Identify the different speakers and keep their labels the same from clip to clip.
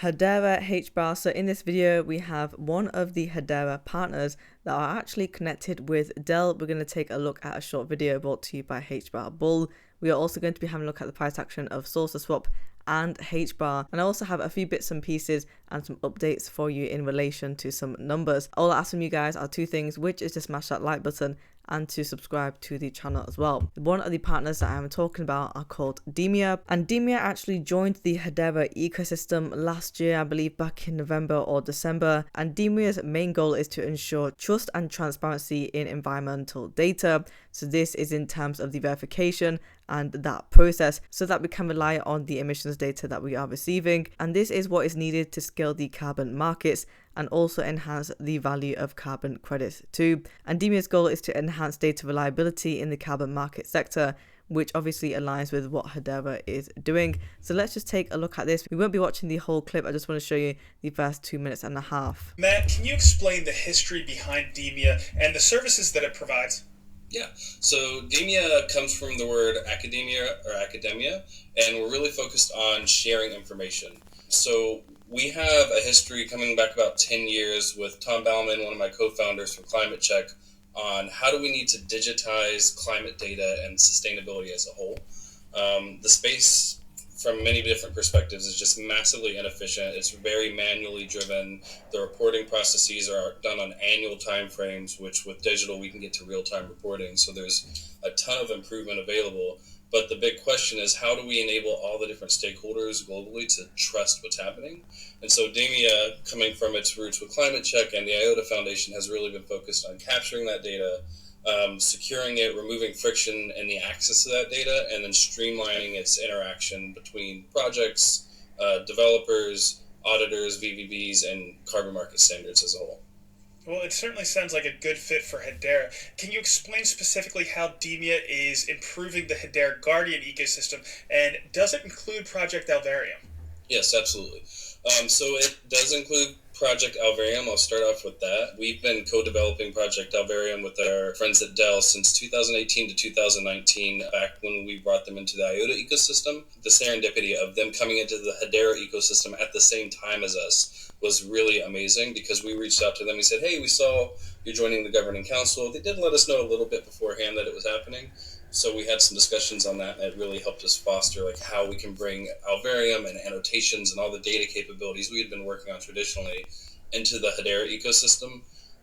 Speaker 1: Hedera Hbar. So in this video, we have one of the Hedera partners that are actually connected with Dell. We're going to take a look at a short video brought to you by Hbar Bull. We are also going to be having a look at the price action of saucerswap and Hbar, and I also have a few bits and pieces and some updates for you in relation to some numbers. All I ask from you guys are two things, which is to smash that like button and to subscribe to the channel as well. One of the partners that I'm talking about are called Deia, and Deia actually joined the Hedera ecosystem last year, I believe back in November or December, and Deia's main goal is to ensure trust and transparency in environmental data. So this is in terms of the verification and that process, so that we can rely on the emissions data that we are receiving, and this is what is needed to scale the carbon markets and also enhance the value of carbon credits too. And Deia's goal is to enhance data reliability in the carbon market sector, which obviously aligns with what Hedera is doing. So let's just take a look at this. We won't be watching the whole clip. I just want to show you the first 2.5 minutes.
Speaker 2: Matt, can you explain the history behind Deia and the services that it provides?
Speaker 3: Yeah, so Deia comes from the word academia, and we're really focused on sharing information. So we have a history coming back about 10 years with Tom Bauman, one of my co-founders from Climate Check, on how do we need to digitize climate data and sustainability as a whole. The space, from many different perspectives, is just massively inefficient. It's very manually driven. The reporting processes are done on annual timeframes, which with digital we can get to real-time reporting. So there's a ton of improvement available. But the big question is, how do we enable all the different stakeholders globally to trust what's happening? And so Deia, coming from its roots with Climate Check and the DLT Foundation, has really been focused on capturing that data, securing it, removing friction in the access to that data, and then streamlining its interaction between projects, developers, auditors, VVBs, and carbon market standards as a whole.
Speaker 2: Well, it certainly sounds like a good fit for Hedera. Can you explain specifically how Deia is improving the Hedera Guardian ecosystem, and does it include Project Alvarium?
Speaker 3: Yes, absolutely. So it does include Project Alvarium. I'll start off with that. We've been co-developing Project Alvarium with our friends at Dell since 2018 to 2019, back when we brought them into the IOTA ecosystem. The serendipity of them coming into the Hedera ecosystem at the same time as us was really amazing, because we reached out to them. We said, hey, we saw you're joining the governing council. They did let us know a little bit beforehand that it was happening. So we had some discussions on that, and it really helped us foster how we can bring Alvarium and annotations and all the data capabilities we had been working on traditionally into the Hedera ecosystem.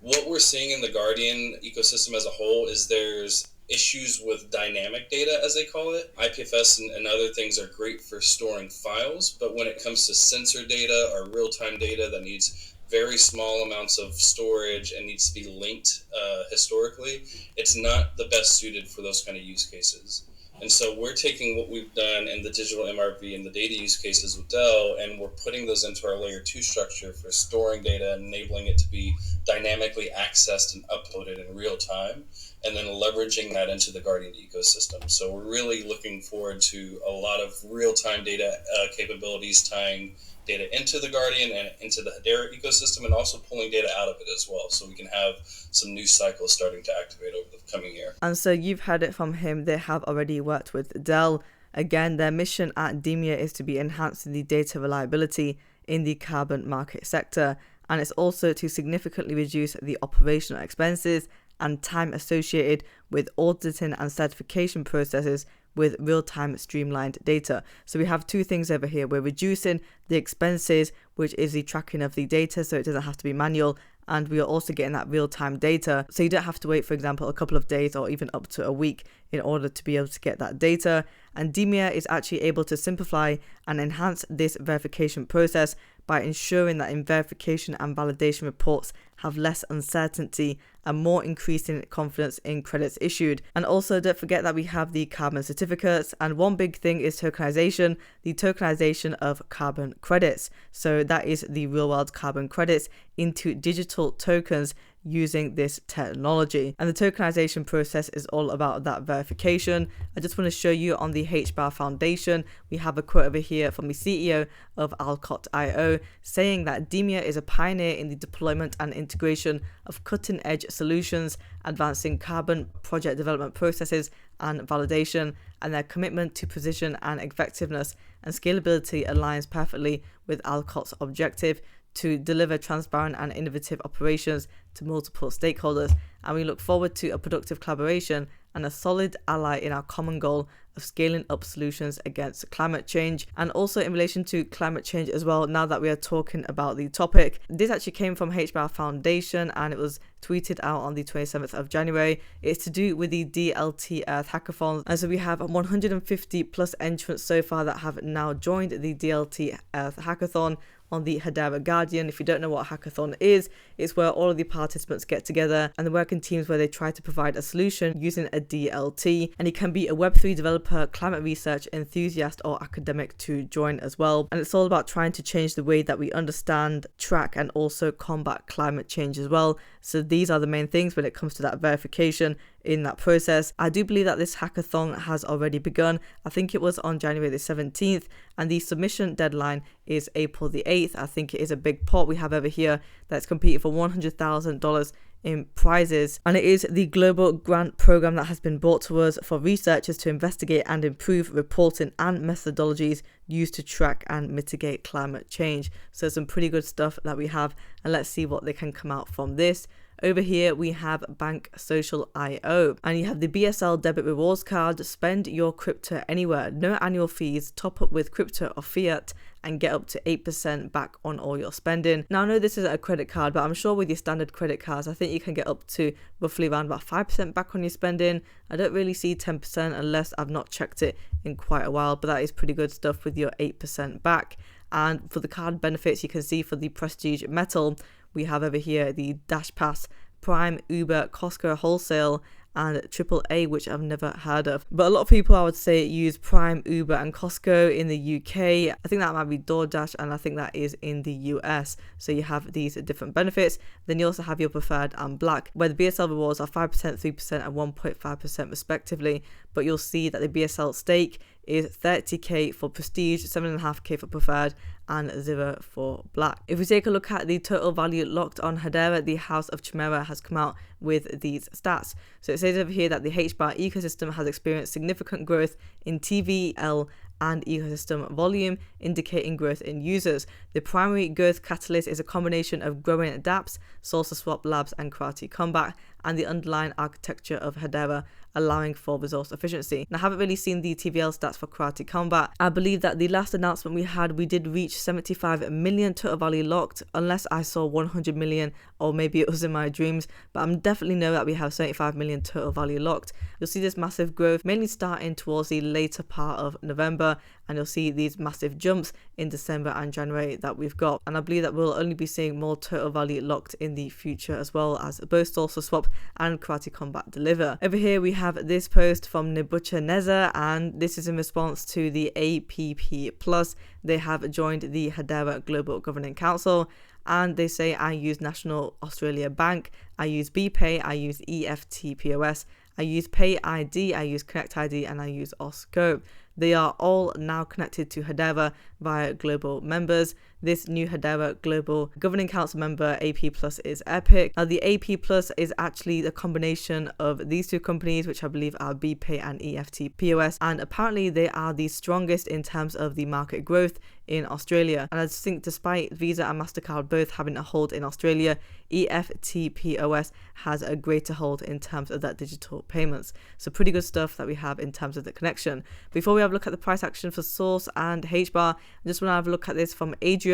Speaker 3: What we're seeing in the Guardian ecosystem as a whole is there's issues with dynamic data, as they call it. IPFS and other things are great for storing files, but when it comes to sensor data or real-time data that needs very small amounts of storage and needs to be linked historically, it's not the best suited for those kind of use cases. And so we're taking what we've done in the digital MRV and the data use cases with Dell, and we're putting those into our layer 2 structure for storing data and enabling it to be dynamically accessed and uploaded in real time, and then leveraging that into the Guardian ecosystem. So we're really looking forward to a lot of real-time data capabilities, tying data into the Guardian and into the Hedera ecosystem, and also pulling data out of it as well, so we can have some new cycles starting to activate over the coming year.
Speaker 1: And so you've heard it from him, they have already worked with Dell. Again, their mission at Deia is to be enhancing the data reliability in the carbon market sector, and it's also to significantly reduce the operational expenses and time associated with auditing and certification processes with real-time streamlined data. So we have two things over here. We're reducing the expenses, which is the tracking of the data, so it doesn't have to be manual, and we are also getting that real-time data, so you don't have to wait, for example, a couple of days or even up to a week in order to be able to get that data. And Deia is actually able to simplify and enhance this verification process by ensuring that in verification and validation reports have less uncertainty and more increasing confidence in credits issued. And also don't forget that we have the carbon certificates, and one big thing is tokenization, the tokenization of carbon credits. So that is the real world carbon credits into digital tokens using this technology. And the tokenization process is all about that verification. I just want to show you on the Hbar Foundation, we have a quote over here from the CEO of Alcott.io saying that Deia is a pioneer in the deployment and integration of cutting-edge solutions, advancing carbon project development processes and validation, and their commitment to precision and effectiveness and scalability aligns perfectly with Alcott's objective to deliver transparent and innovative operations to multiple stakeholders, and we look forward to a productive collaboration and a solid ally in our common goal of scaling up solutions against climate change. And also in relation to climate change as well, now that we are talking about the topic, this actually came from Hedera Foundation and it was tweeted out on the 27th of January. It's to do with the DLT Earth Hackathon, and so we have 150 plus entrants so far that have now joined the DLT Earth Hackathon on the Hedera Guardian. If you don't know what a hackathon is, it's where all of the participants get together and they work in teams where they try to provide a solution using a DLT, and it can be a Web3 developer, climate research enthusiast or academic to join as well. And it's all about trying to change the way that we understand, track and also combat climate change as well. So these are the main things when it comes to that verification in that process. I do believe that this hackathon has already begun. I think it was on January the 17th and the submission deadline is April the 8th. I think it is a big pot we have over here that's competing for $100,000 in prizes, and it is the global grant program that has been brought to us for researchers to investigate and improve reporting and methodologies used to track and mitigate climate change. So some pretty good stuff that we have, and let's see what they can come out from this. Over here we have Bank Social IO, and you have the BSL debit rewards card. Spend your crypto anywhere, no annual fees, top up with crypto or fiat and get up to 8% back on all your spending. Now I know this is a credit card, but I'm sure with your standard credit cards I think you can get up to roughly around about 5% back on your spending. I don't really see 10% unless I've not checked it in quite a while, but that is pretty good stuff with your 8% back. And for the card benefits, you can see for the Prestige Metal, we have over here the Dash Pass, Prime, Uber, Costco Wholesale and AAA, which I've never heard of. But a lot of people, I would say, use Prime, Uber and Costco in the UK. I think that might be DoorDash, and I think that is in the US. So you have these different benefits. Then you also have your preferred and black, where the BSL rewards are 5%, 3% and 1.5% respectively. But you'll see that the BSL stake is 30k for Prestige, 7.5k for preferred and 0 for black. If we take a look at the total value locked on Hedera, the House of Chimera has come out with these stats. So it says over here that the Hbar ecosystem has experienced significant growth in TVL and ecosystem volume, indicating growth in users. The primary growth catalyst is a combination of growing dApps, saucerswap labs and Karate Combat, and the underlying architecture of Hedera, allowing for resource efficiency. Now, I haven't really seen the TVL stats for Karate Combat. I believe that the last announcement we had, we did reach 75 million total value locked, unless I saw 100 million or maybe it was in my dreams, but I'm definitely know that we have 75 million total value locked. You'll see this massive growth mainly starting towards the later part of November, and you'll see these massive jumps in December and January that we've got. And I believe that we'll only be seeing more total value locked in the future, as well as both saucerswap and Karate Combat deliver. Over here we have this post from Nebuchadnezzar, and this is in response to the APP Plus. They have joined the Hedera Global Governing Council, and they say, I use National Australia Bank, I use BPay, I use EFT POS, I use Pay ID, I use Connect ID, and I use Osco. They are all now connected to Hedera via global members. This new Hedera Global Governing Council member, AP Plus, is epic. Now, the AP Plus is actually the combination of these two companies, which I believe are BPay and EFT POS, and apparently they are the strongest in terms of the market growth in Australia. And I just think despite Visa and MasterCard both having a hold in Australia, EFT POS has a greater hold in terms of that digital payments. So pretty good stuff that we have in terms of the connection. Before we have a look at the price action for Source and Hbar, I just want to have a look at this from Adrian.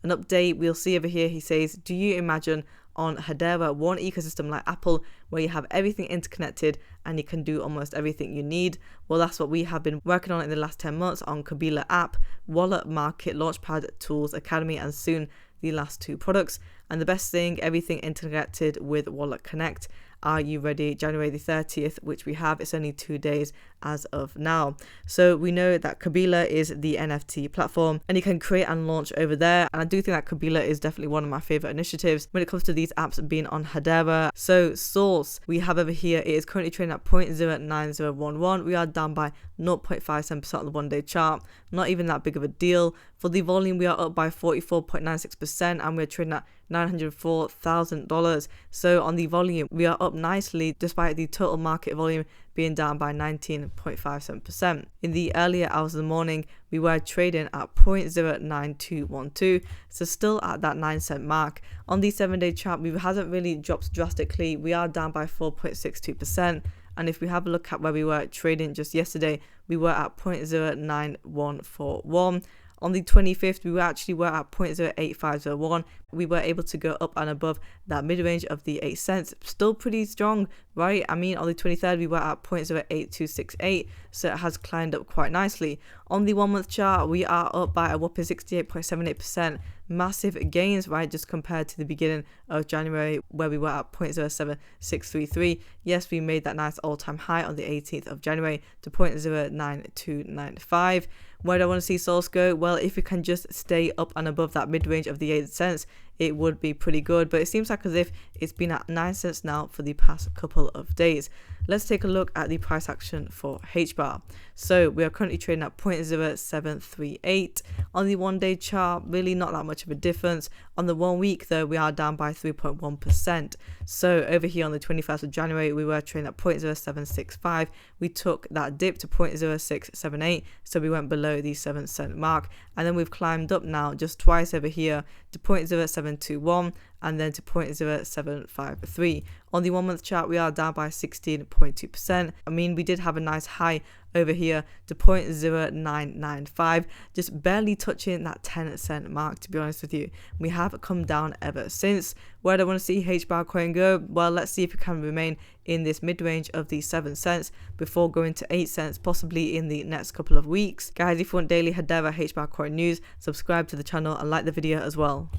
Speaker 1: An update we'll see over here. He says, do you imagine on Hedera one ecosystem like Apple, where you have everything interconnected and you can do almost everything you need? Well, that's what we have been working on in the last 10 months on Kabila app, Wallet Market, Launchpad, Tools, Academy, and soon the last two products. And the best thing, everything interconnected with Wallet Connect. Are you ready? January the 30th, which we have. It's only 2 days as of now. So we know that Kabila is the NFT platform and you can create and launch over there. And I do think that Kabila is definitely one of my favorite initiatives when it comes to these apps being on Hedera. So Source, we have over here, it is currently trading at 0.09011. We are down by 0.57% on the 1 day chart. Not even that big of a deal. For the volume, we are up by 44.96% and we're trading at $904,000. So on the volume, we are up nicely despite the total market volume being down by 19.57%. In the earlier hours of the morning, we were trading at 0.09212, so still at that 9 cent mark. On the 7-day chart, we hasn't really dropped drastically. We are down by 4.62%. And if we have a look at where we were trading just yesterday, we were at 0.09141. On the 25th, we were at 0.08501. We were able to go up and above that mid-range of the 8 cents. Still pretty strong, right? I mean, on the 23rd, we were at 0.08268, so it has climbed up quite nicely. On the 1 month chart, we are up by a whopping 68.78%. Massive gains, right, just compared to the beginning of January, where we were at 0.07633. Yes, we made that nice all-time high on the 18th of January to 0.09295. Where do I want to see Source go? Well, if we can just stay up and above that mid-range of the 8 cents, it would be pretty good. But it seems like as if it's been at 9 cents now for the past couple of days. Let's take a look at the price action for H-bar. So we are currently trading at 0.0738. On the 1-day chart, really not that much of a difference. On the 1 week though, we are down by 3.1%. So over here on the 21st of January, we were trading at 0.0765. We took that dip to 0.0678, so we went below the 7 cent mark. And then we've climbed up now just twice over here to 0.0721 and then to 0.0753. On the 1 month chart, we are down by 16.2%. I mean, we did have a nice high over here to 0.0995, just barely touching that 10 cent mark, to be honest with you. We have come down ever since. Where do I want to see H-bar coin go? Well, let's see if it can remain in this mid-range of the 7 cents before going to 8 cents, possibly in the next couple of weeks. Guys, if you want daily Hedera H-bar coin news, subscribe to the channel and like the video as well.